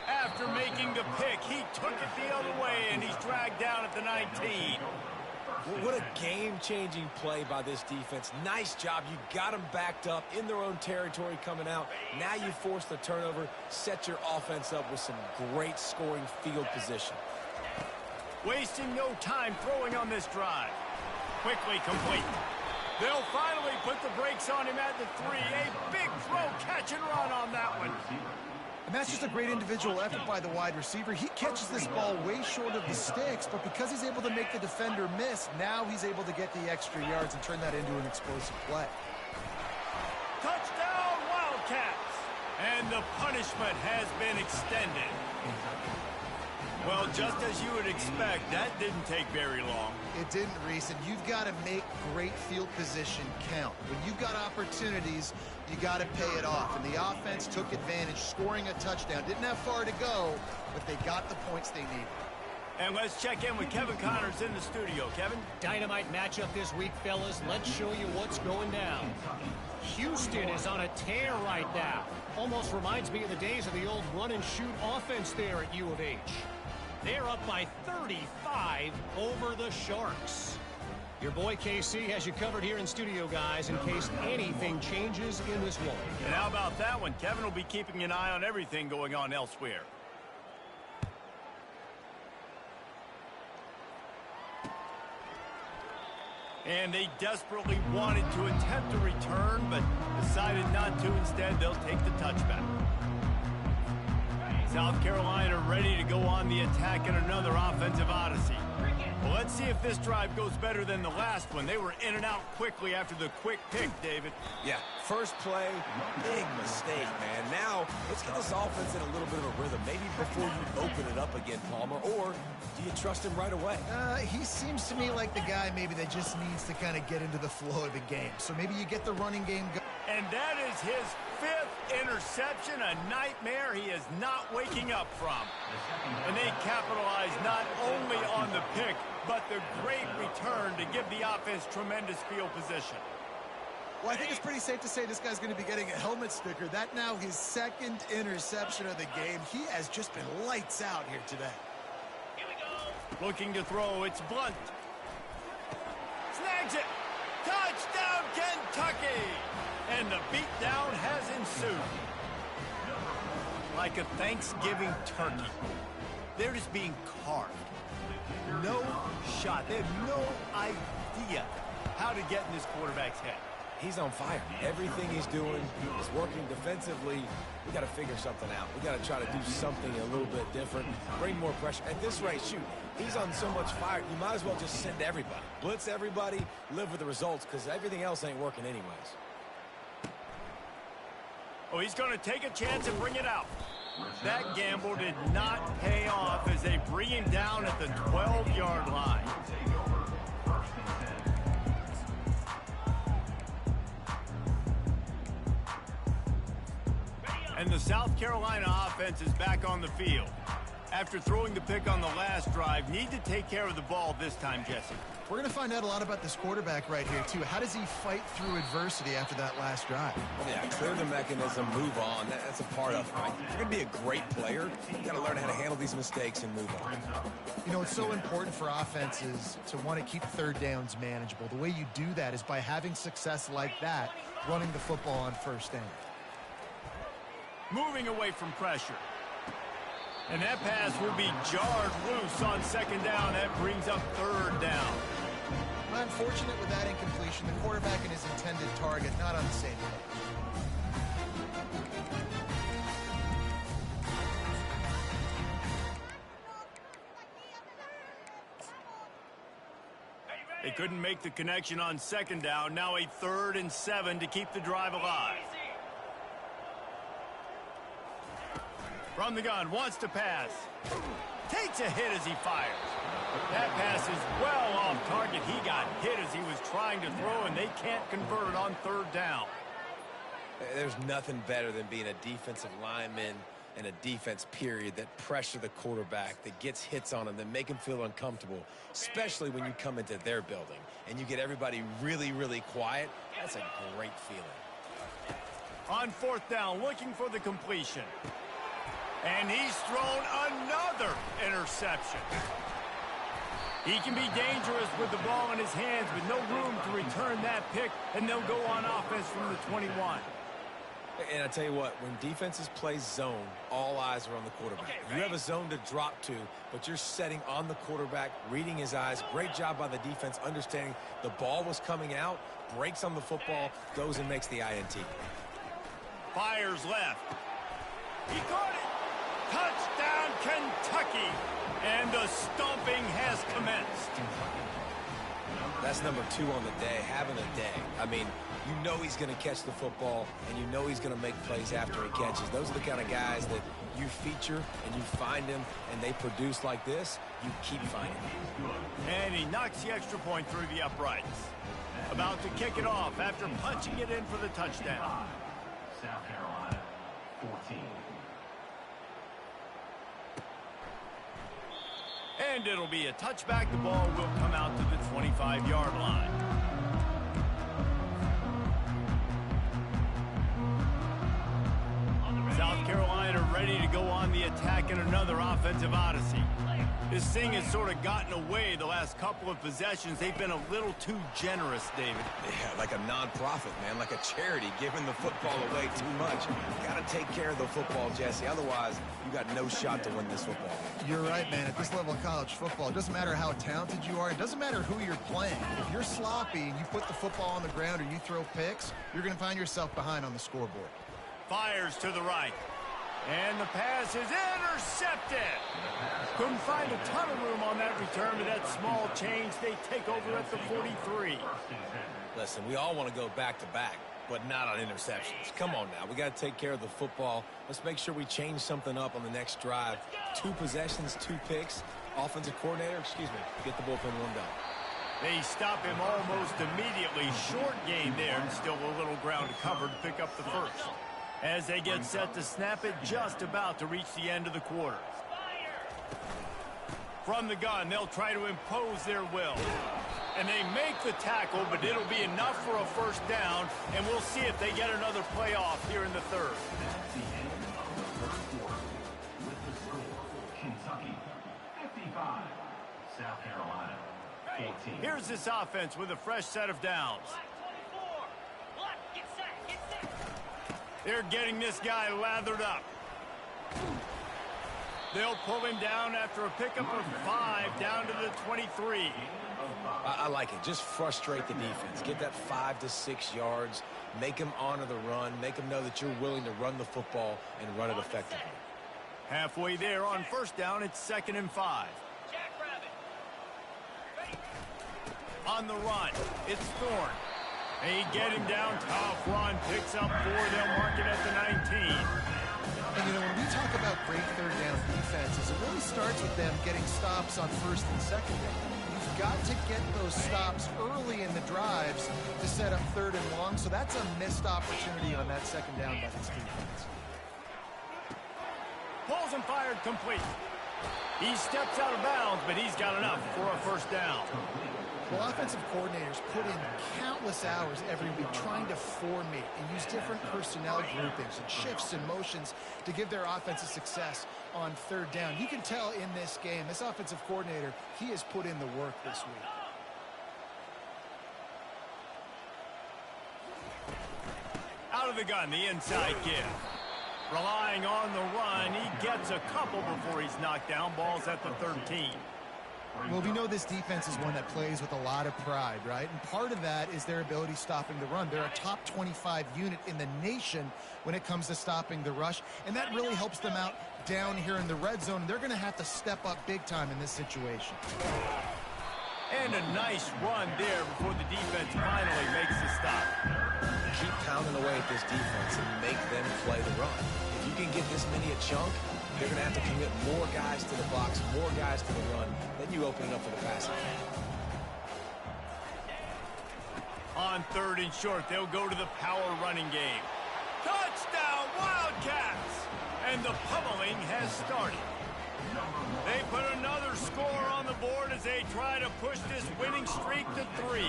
A: After making the pick, he took it the other way, and he's dragged down at the 19.
B: What a game-changing play by this defense. Nice job. You got them backed up in their own territory coming out. Now you force the turnover, set your offense up with some great scoring field position.
A: Wasting no time throwing on this drive. Quickly complete. They'll finally put the brakes on him at the 3. A big throw, catch and run on that one.
C: And that's just a great individual effort by the wide receiver. He catches this ball way short of the sticks, but because he's able to make the defender miss, now he's able to get the extra yards and turn that into an explosive play.
A: Touchdown, Wildcats! And the punishment has been extended. Well, just as you would expect, that didn't take very long.
C: It didn't, Reese, and you've got to make great field position count. When you've got opportunities, you got to pay it off. And the offense took advantage, scoring a touchdown. Didn't have far to go, but they got the points they needed.
A: And let's check in with Kevin Connors in the studio. Kevin?
E: Dynamite matchup this week, fellas. Let's show you what's going down. Houston is on a tear right now. Almost reminds me of the days of the old run-and-shoot offense there at U of H. They're up by 35 over the Sharks. Your boy KC has you covered here in studio, guys, in case anything changes in this one.
A: And how about that one? Kevin will be keeping an eye on everything going on elsewhere. And they desperately wanted to attempt a return, but decided not to. Instead, they'll take the touchback. South Carolina ready to go on the attack in another offensive odyssey. Well, let's see if this drive goes better than the last one. They were in and out quickly after the quick pick, David.
B: Yeah, first play, big mistake, man. Now, let's get this offense in a little bit of a rhythm. Maybe before you open it up again, Palmer, or do you trust him right away?
C: He seems to me like the guy maybe that just needs to kind of get into the flow of the game. So maybe you get the running game going.
A: And that is his 5th interception, a nightmare he is not waking up from. And they capitalize not only on the pick, but the great return to give the offense tremendous field position.
C: Well, I think it's pretty safe to say this guy's going to be getting a helmet sticker. That now his 2nd interception of the game. He has just been lights out here today.
A: Here we go. Looking to throw, it's Blunt. Snags it. Touchdown, Kentucky. And the beatdown has ensued. Like a Thanksgiving turkey. They're just being carved. No shot. They have no idea how to get in this quarterback's head.
B: He's on fire. Everything he's doing is working defensively. We got to figure something out. We got to try to do something a little bit different. Bring more pressure. At this rate, shoot, he's on so much fire. You might as well just send everybody. Blitz everybody, live with the results, because everything else ain't working anyways.
A: Oh, he's going to take a chance and bring it out. That gamble did not pay off as they bring him down at the 12-yard line. And the South Carolina offense is back on the field. After throwing the pick on the last drive, need to take care of the ball this time, Jesse.
C: We're going to find out a lot about this quarterback right here, too. How does he fight through adversity after that last drive?
B: Well, yeah, clear the mechanism, move on. That's a part of it, right? If you're going to be a great player, you got to learn how to handle these mistakes and move on.
C: You know, it's so important for offenses to want to keep 3rd downs manageable. The way you do that is by having success like that, running the football on 1st down.
A: Moving away from pressure. And that pass will be jarred loose on 2nd down. That brings up 3rd down.
C: Unfortunate with that incompletion. The quarterback and his intended target not on the same
A: page. They couldn't make the connection on 2nd down. Now a 3rd and 7 to keep the drive alive. From the gun, wants to pass. Takes a hit as he fires. That pass is well off target. He got hit as he was trying to throw, and they can't convert on third down.
B: There's nothing better than being a defensive lineman and a defense period that pressure the quarterback, that gets hits on him, that make him feel uncomfortable, especially when you come into their building and you get everybody really, really quiet. That's a great feeling.
A: On fourth down, looking for the completion. And he's thrown another interception. He can be dangerous with the ball in his hands with no room to return that pick, and they'll go on offense from the 21.
B: And I tell you what, when defenses play zone, all eyes are on the quarterback. You have a zone to drop to, but you're setting on the quarterback, reading his eyes. Great job by the defense, understanding the ball was coming out, breaks on the football, goes and makes the INT.
A: Fires left. He caught it. Touchdown, Kentucky. And the stomping has commenced.
B: That's number 2 on the day, having a day. I mean, you know he's going to catch the football, and you know he's going to make plays after he catches. Those are the kind of guys that you feature and you find them, and they produce like this. You keep finding them.
A: And he knocks the extra point through the uprights. About to kick it off after punching it in for the touchdown.
D: South Carolina, 14.
A: And it'll be a touchback. The ball will come out to the 25-yard line. South Carolina ready to go on the attack in another offensive odyssey. This thing has sort of gotten away the last couple of possessions. They've been a little too generous, David.
B: Yeah, like a non-profit, man, like a charity, giving the football away too much. You got to take care of the football, Jesse. Otherwise, you got no shot to win this football.
C: You're right, man. At this level of college football, it doesn't matter how talented you are. It doesn't matter who you're playing. If you're sloppy and you put the football on the ground or you throw picks, you're going to find yourself behind on the scoreboard.
A: Fires to the right. And the pass is intercepted. Couldn't find a ton of room on that return, but that small change, they take over at the 43.
B: Listen, we all want to go back-to-back, but not on interceptions. Come on now. We got to take care of the football. Let's make sure we change something up on the next drive. 2 possessions, 2 picks. Offensive coordinator, get the bullpen warmed up.
A: They stop him almost immediately. Short gain there, and still a little ground to cover to pick up the first. As they get set to snap it, just about to reach the end of the quarter. From the gun, they'll try to impose their will. And they make the tackle, but it'll be enough for a first down, and we'll see if they get another play off here in the third.
D: That's the end of the first quarter. With the score, Kentucky 55, South Carolina 14.
A: Here's this offense with a fresh set of downs. They're getting this guy lathered up. They'll pull him down after a pickup of 5 down to the 23.
B: I like it. Just frustrate the defense. Get that 5 to 6 yards. Make them honor the run. Make them know that you're willing to run the football and run it effectively.
A: Halfway there on first down, it's 2nd and 5. On the run, it's Thorne. They get him down, tough run, picks up 4, they'll mark it at the 19.
C: And, you know, when we talk about great third down defenses, it really starts with them getting stops on first and second down. You've got to get those stops early in the drives to set up 3rd and long, so that's a missed opportunity on that second down by this defense.
A: Pulls and fired complete. He steps out of bounds, but he's got enough for a first down.
C: Well, offensive coordinators put in countless hours every week trying to formate and use different personnel groupings and shifts and motions to give their offense a success on third down. You can tell in this game, this offensive coordinator, he has put in the work this week.
A: Out of the gun, the inside give. Relying on the run, he gets a couple before he's knocked down. Ball's at the 13.
C: Well, we know this defense is one that plays with a lot of pride, right? And part of that is their ability stopping the run. They're a top 25 unit in the nation when it comes to stopping the rush, and that really helps them out down here in the red zone. They're going to have to step up big time in this situation.
A: And a nice run there before the defense finally makes the stop.
B: keep pounding away at this defense and make them play the run. If you can get this many a chunk, they're going to have to commit more guys to the box, more guys to the run. Then you open it up for the passing.
A: On 3rd and short, they'll go to the power running game. Touchdown, Wildcats! And the pummeling has started. They put another score on the board as they try to push this winning streak to 3.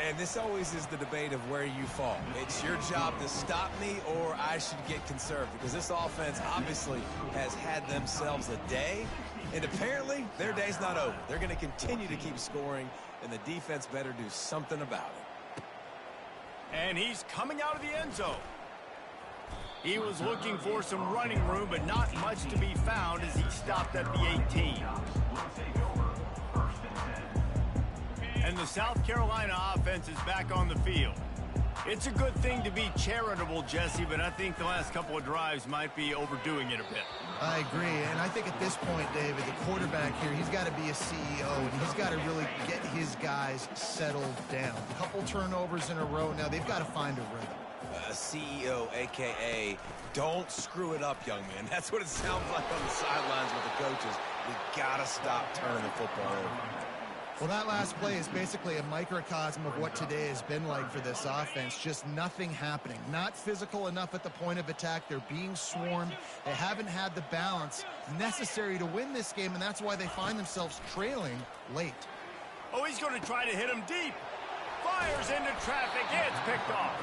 B: And this always is the debate of where you fall. It's your job to stop me or I should get conserved, because this offense obviously has had themselves a day, and apparently their day's not over. They're going to continue to keep scoring, and the defense better do something about it.
A: And he's coming out of the end zone. He was looking for some running room, but not much to be found as he stopped at the 18. And the South Carolina offense is back on the field. It's a good thing to be charitable, Jesse, but I think the last couple of drives might be overdoing it a bit.
C: I agree, and I think at this point, David, the quarterback here, he's got to be a CEO, and he's got to really get his guys settled down. A couple turnovers in a row. Now they've got to find a rhythm.
B: CEO, a.k.a. don't screw it up, young man. That's what it sounds like on the sidelines with the coaches. We got to stop turning the football over.
C: Well, that last play is basically a microcosm of what today has been like for this offense. Just nothing happening. Not physical enough at the point of attack. They're being swarmed. They haven't had the balance necessary to win this game, and that's why they find themselves trailing late.
A: Oh, he's going to try to hit him deep. Fires into traffic. It's picked off.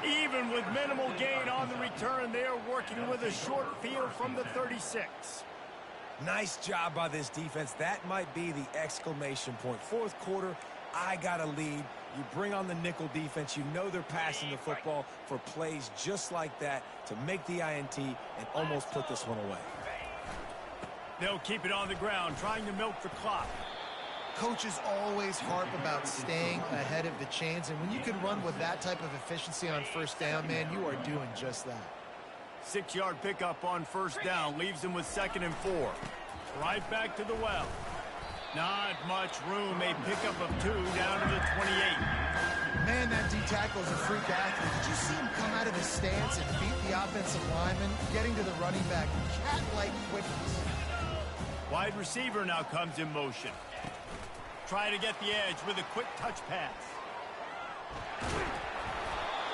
A: Even with minimal gain on the return, they are working with a short field from the 36.
B: Nice job by this defense. That might be the exclamation point. Fourth quarter, I got a lead. You bring on the nickel defense. You know they're passing the football for plays just like that to make the INT and almost put this one away.
A: They'll keep it on the ground, trying to milk the clock.
C: Coaches always harp about staying ahead of the chains, and when you can run with that type of efficiency on first down, man, you are doing just that.
A: 6-yard pickup on first down leaves them with 2nd and 4. Right back to the well. Not much room. A pickup of 2 down to the 28.
C: Man, that D tackle is a freak athlete. Did you see him come out of his stance and beat the offensive lineman, getting to the running back? Cat-like quickness.
A: Wide receiver now comes in motion. Trying to get the edge with a quick touch pass.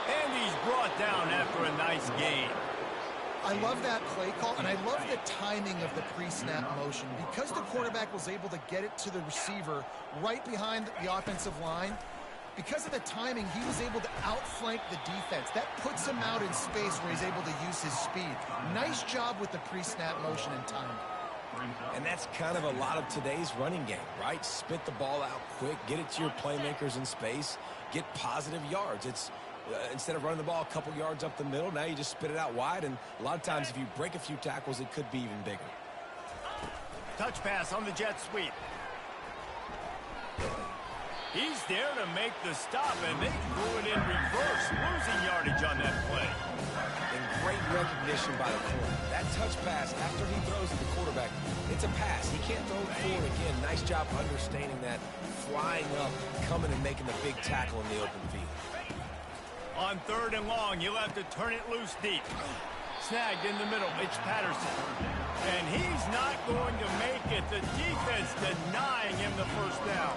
A: And he's brought down after a nice gain.
C: I love that play call, and I love the timing of the pre-snap motion. Because the quarterback was able to get it to the receiver right behind the offensive line, because of the timing, he was able to outflank the defense. That puts him out in space where he's able to use his speed. Nice job with the pre-snap motion and timing.
B: And that's kind of a lot of today's running game, right? Spit the ball out quick, get it to your playmakers in space, get positive yards. It's instead of running the ball a couple yards up the middle, now you just spit it out wide, and a lot of times if you break a few tackles, it could be even bigger.
A: Touch pass on the jet sweep. He's there to make the stop, and they threw it in reverse, losing yardage on that play.
B: And great recognition by the corner. That touch pass, after he throws at the quarterback, it's a pass. He can't throw it forward again. Nice job understanding that, flying up, coming and making the big tackle in the open field.
A: On 3rd and long, he'll have to turn it loose deep. Snagged in the middle, Mitch Patterson. And he's not going to make it. The defense denying him the first down.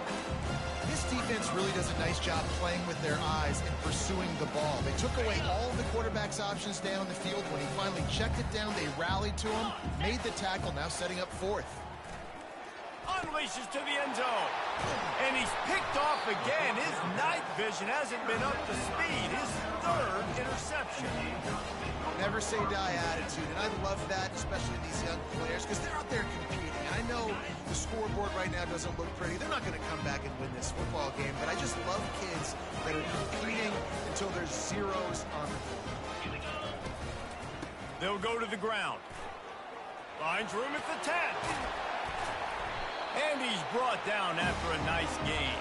C: This defense really does a nice job playing with their eyes and pursuing the ball. They took away all of the quarterback's options down the field. When he finally checked it down, they rallied to him, made the tackle, now setting up 4th.
A: Unleashes to the end zone. And he's picked off again. His night vision hasn't been up to speed. His 3rd interception.
C: Never say die attitude, and I love that, especially these young players, because they're out there competing. And I know the scoreboard right now doesn't look pretty. They're not going to come back and win this football game, but I just love kids that are competing until there's zeros on the board.
A: They'll go to the ground. Finds room at the 10. And he's brought down after a nice gain.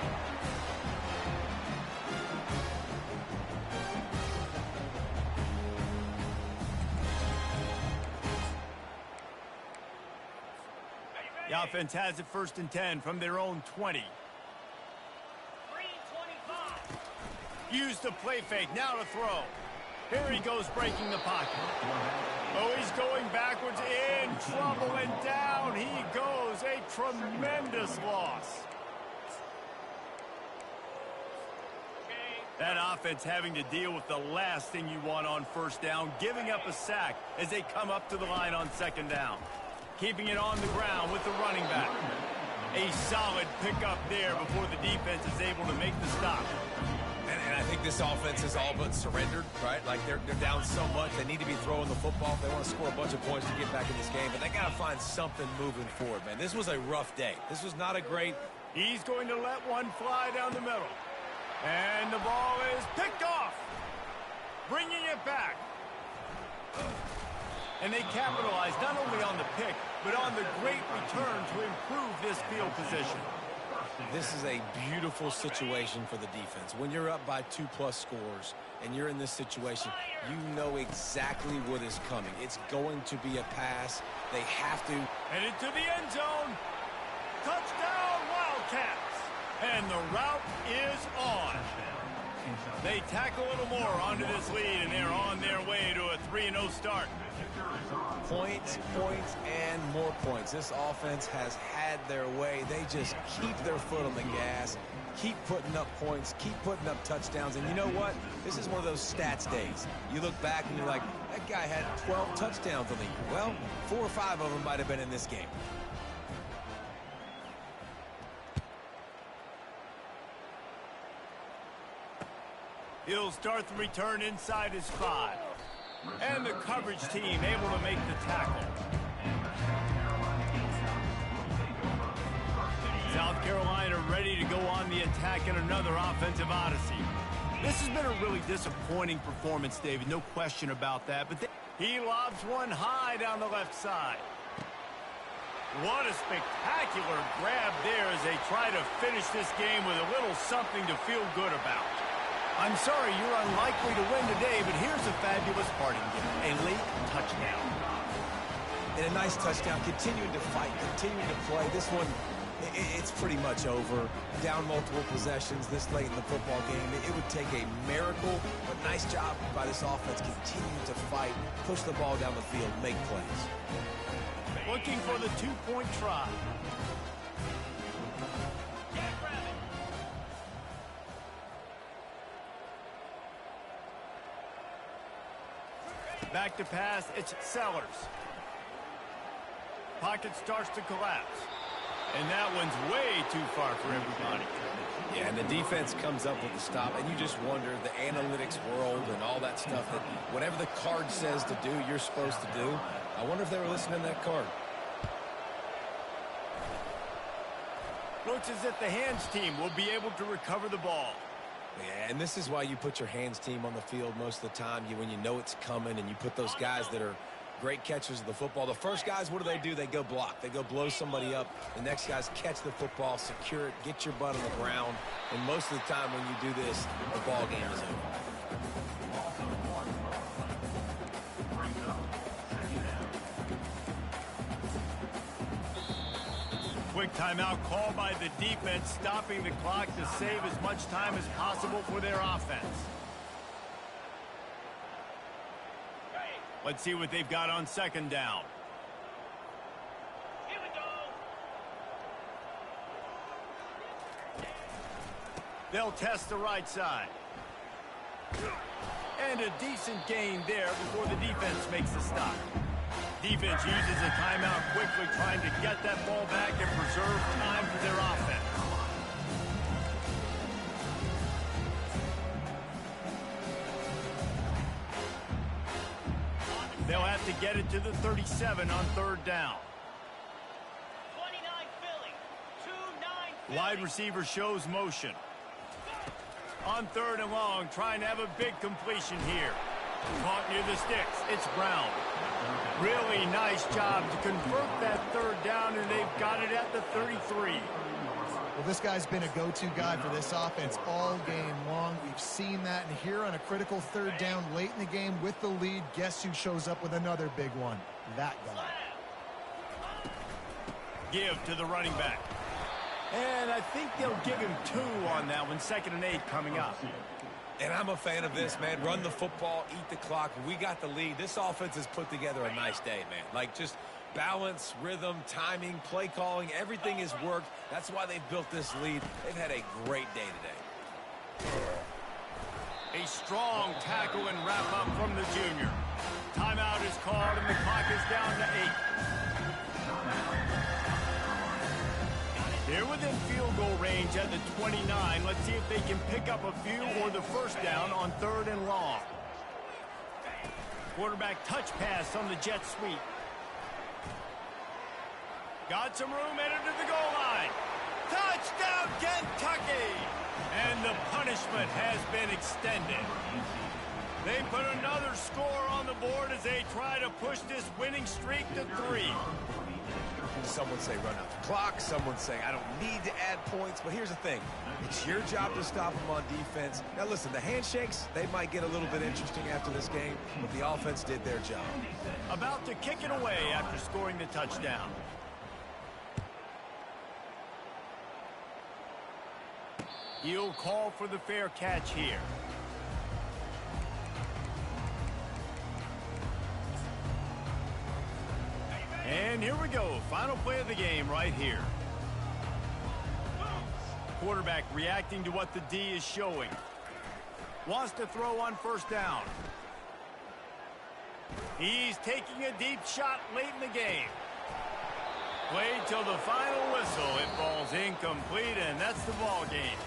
A: The offense has it 1st and 10 from their own 20. Use the play fake. Now to throw. Here he goes breaking the pocket. Oh, he's going backwards, in trouble, and down he goes. A tremendous loss. That offense having to deal with the last thing you want on first down, giving up a sack as they come up to the line on second down. Keeping it on the ground with the running back. A solid pickup there before the defense is able to make the stop.
B: And I think this offense is all but surrendered, right? Like they're down so much. They need to be throwing the football if they want to score a bunch of points to get back in this game. But they got to find something moving forward, man. This was a rough day. This was not a great...
A: He's going to let one fly down the middle. And the ball is picked off. Bringing it back. And they capitalize not only on the pick, but on the great return to improve this field position.
B: This is a beautiful situation for the defense. When you're up by 2+ scores and you're in this situation, you know exactly what is coming. It's going to be a pass. They have to.
A: Headed to the end zone. Touchdown, Wildcats. And the route is on. They tack a little more onto this lead, and they're on their way to a 3-0 start.
B: Points, points, and more points. This offense has had their way. They just keep their foot on the gas, keep putting up points, keep putting up touchdowns. And you know what? This is one of those stats days. You look back and you're like, that guy had 12 touchdowns on the year. Well, 4 or 5 of them might have been in this game.
A: He'll start the return inside his 5. And the coverage team able to make the tackle. South Carolina ready to go on the attack in another offensive odyssey. This has been a really disappointing performance, David. No question about that. But he lobs one high down the left side. What a spectacular grab there as they try to finish this game with a little something to feel good about. I'm sorry you're unlikely to win today, but here's a fabulous parting gift. A late touchdown.
B: And a nice touchdown. Continuing to fight, continuing to play. This one, it's pretty much over. Down multiple possessions this late in the football game. It would take a miracle, but nice job by this offense. Continue to fight, push the ball down the field, make plays.
A: Looking for the 2-point try. Back to pass, it's Sellers. Pocket starts to collapse. And that one's way too far for everybody.
B: Yeah, and the defense comes up with the stop, and you just wonder, the analytics world and all that stuff, that whatever the card says to do, you're supposed to do. I wonder if they were listening to that card.
A: Looks as if the hands team will be able to recover the ball.
B: Yeah, and this is why you put your hands team on the field most of the time. When you know it's coming, and you put those guys that are great catchers of the football. The first guys, what do? They go block. They go blow somebody up. The next guys catch the football, secure it, get your butt on the ground. And most of the time when you do this, the ball game is over.
A: Quick timeout call by the defense, stopping the clock to save as much time as possible for their offense. Let's see what they've got on second down.
F: Here we go.
A: They'll test the right side. And a decent gain there before the defense makes the stop. Defense uses a timeout quickly, trying to get that ball back and preserve time for their offense. They'll have to get it to the 37 on third down.
F: 29 Philly. 2-9 Philly.
A: Wide receiver shows motion. On third and long, trying to have a big completion here. Caught near the sticks. It's Brown. Really nice job to convert that third down, and they've got it at the 33.
C: Well, this guy's been a go-to guy for this offense all game long. We've seen that, and here on a critical third down late in the game with the lead, guess who shows up with another big one? That guy.
A: Give to the running back. And I think they'll give him 2 on that one. 2nd and 8 coming up.
B: And I'm a fan of this, man. Run the football, eat the clock. We got the lead. This offense has put together a nice day, man. Like, just balance, rhythm, timing, play calling, everything has worked. That's why they've built this lead. They've had a great day today.
A: A strong tackle and wrap-up from the junior. Timeout is called, and the clock is down to 8. They're within field goal range at the 29. Let's see if they can pick up a few or the first down on 3rd and long. Quarterback touch pass on the jet sweep. Got some room, headed to the goal line. Touchdown, Kentucky! And the punishment has been extended. They put another score on the board as they try to push this winning streak to 3.
B: Some would say run out the clock. Some would say I don't need to add points. But here's the thing. It's your job to stop them on defense. Now, listen, the handshakes, they might get a little bit interesting after this game, but the offense did their job.
A: About to kick it away after scoring the touchdown. He'll call for the fair catch here. And here we go. Final play of the game right here. Quarterback reacting to what the D is showing. Wants to throw on 1st down. He's taking a deep shot late in the game. Played till the final whistle. It falls incomplete, and that's the ball game.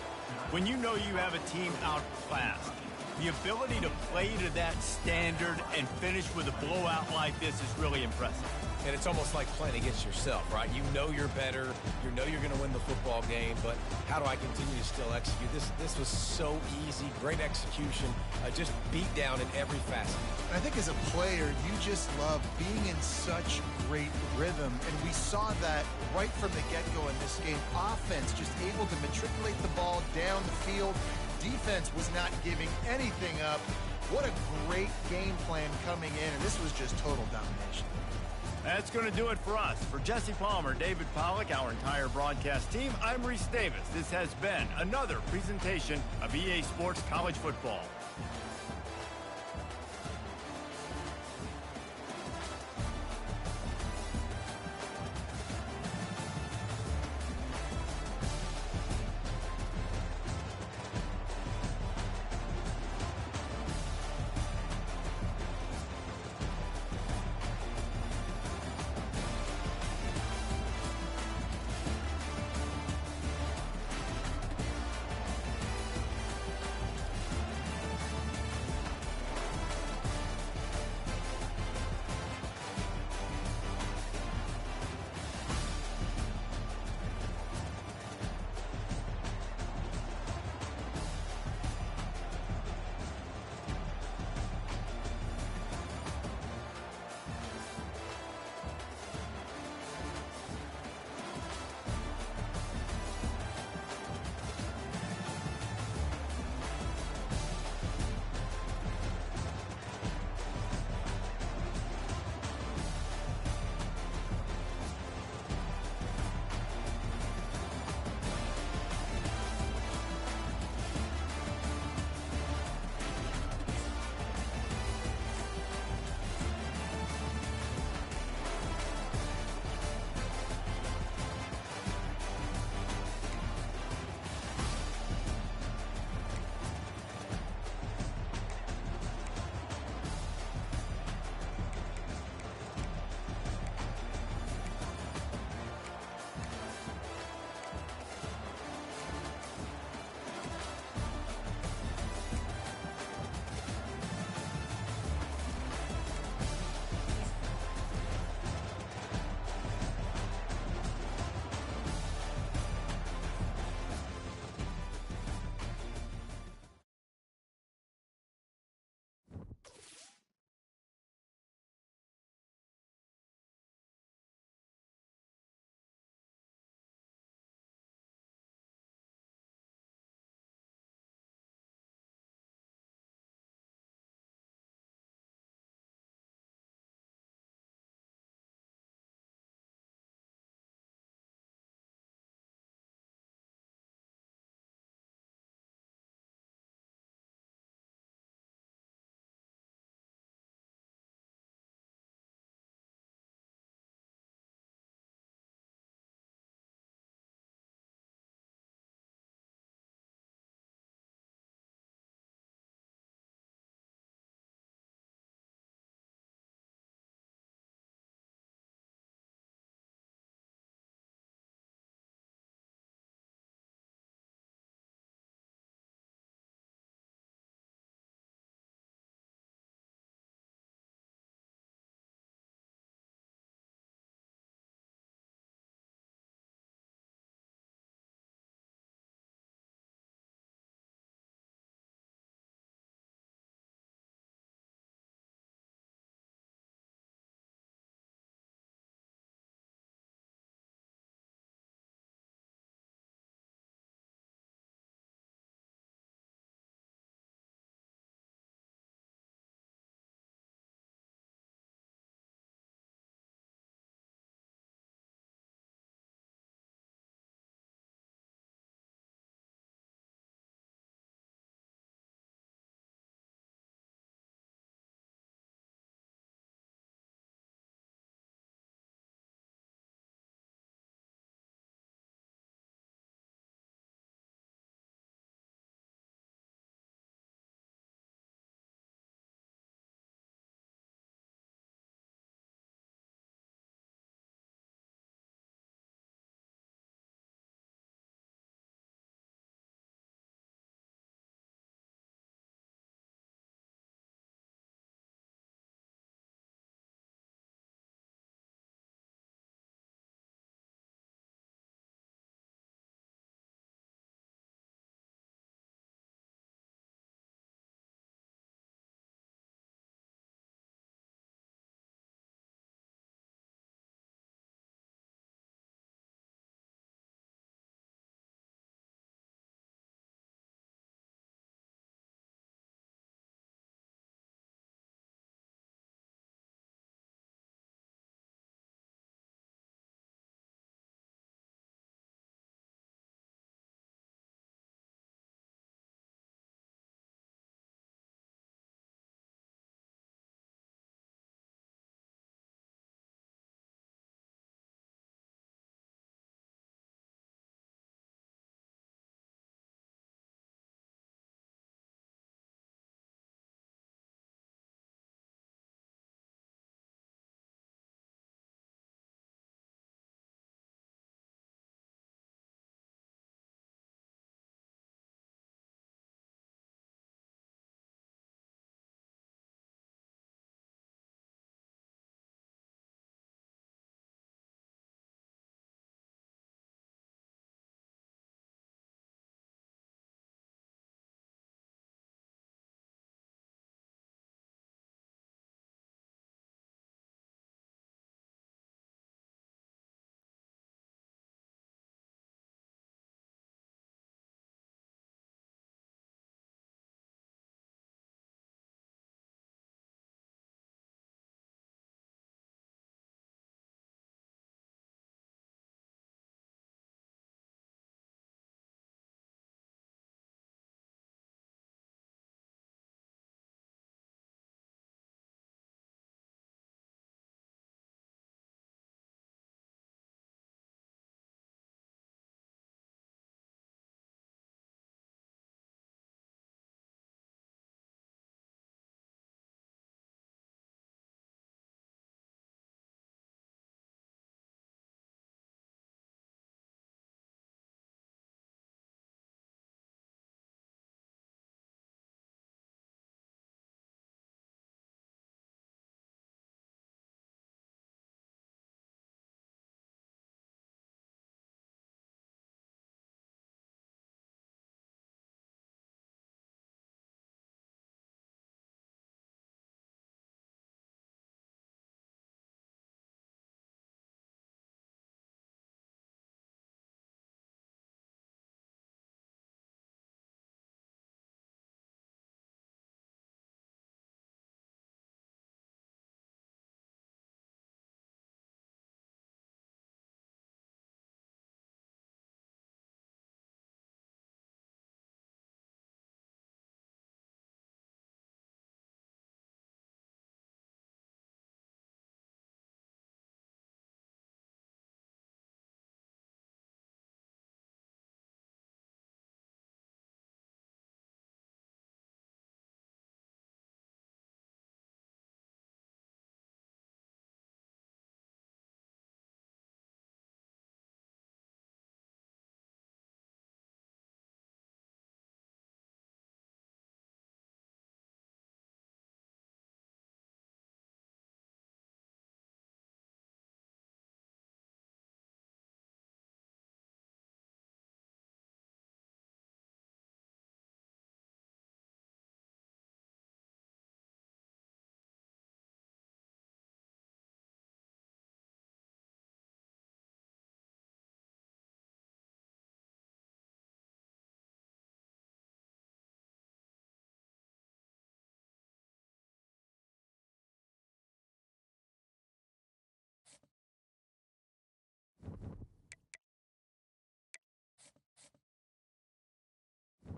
A: When you know you have a team outclassed, the ability to play to that standard and finish with a blowout like this is really impressive.
B: And it's almost like playing against yourself, right? You know you're better. You know you're going to win the football game, but how do I continue to still execute? This was so easy. Great execution. Just beat down in every facet.
C: And I think as a player, you just love being in such great rhythm. And we saw that right from the get-go in this game. Offense just able to matriculate the ball down the field. Defense was not giving anything up. What a great game plan coming in, and this was just total domination.
A: That's going to do it for us. For Jesse Palmer, David Pollack, our entire broadcast team, I'm Reese Davis. This has been another presentation of EA Sports College Football.